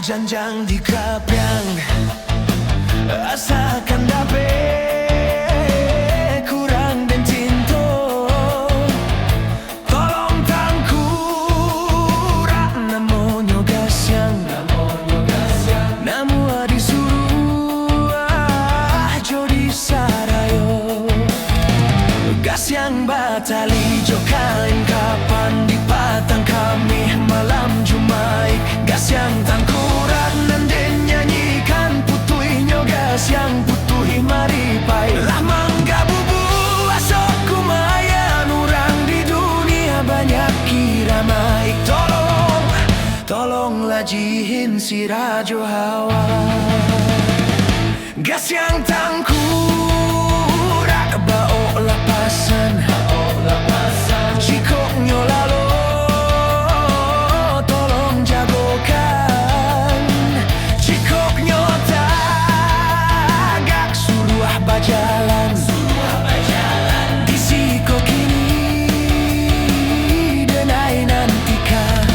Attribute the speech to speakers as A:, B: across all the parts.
A: janjang di kapiang asalkan dapat kurang dan tinto tolong tangkurak namonyo gasyang namu disuruh jodi sarayo gasyang batali jokain kapan di patang kami malam Jumaik gasyang tangkurak nanden nyanyikan putuinyo gasyang putuhi maripai lamang gabubu asok kumayan orang di dunia banyak kiramai tolong lajihin si Rajo Hawa gasyang tangkurak bao lapasan jikoknyo lalo tolong jagokan jikoknyo tagak suruh bajalan disiko kini denai nantikan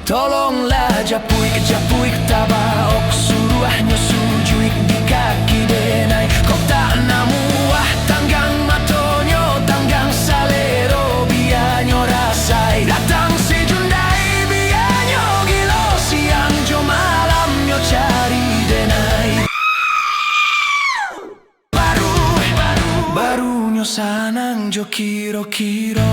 A: tolonglah japuik tabaok suruhnya sujuik di kaki denai kok tak namuah tanggang matonyo tanggang salero bianyo rasai datang sejundai bianyo gilo siang jo malamnya cari denai barunyo sanang jo kiro-kiro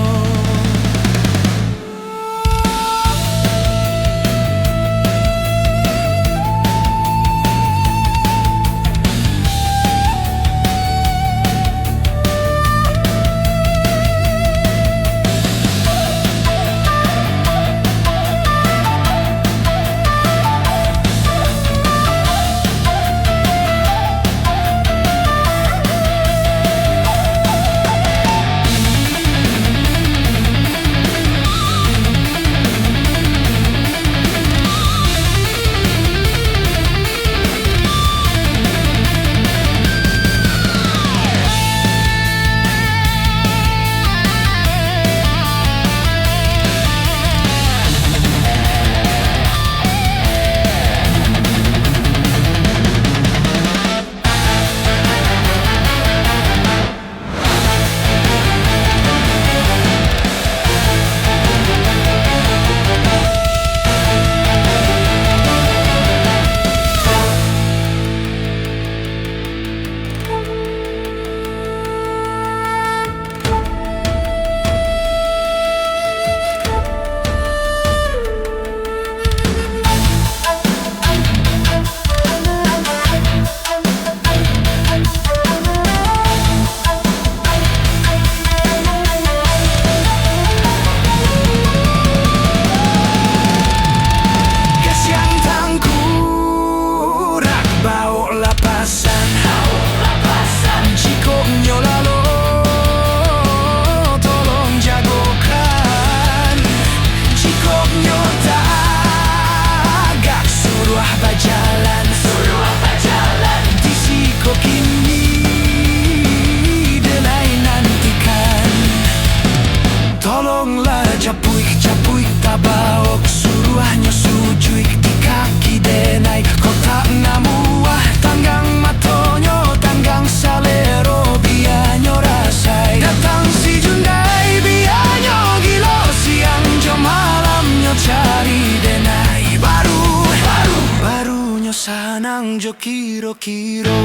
A: tolonglah japuik tabaok suruhnya sujuik di kaki denai kok tak namuah tanggang matonyo tanggang salero bianyo rasai datang si jundai bianyo gilo siang jo malamnya cari denai barunyo sanang jo kiro-kiro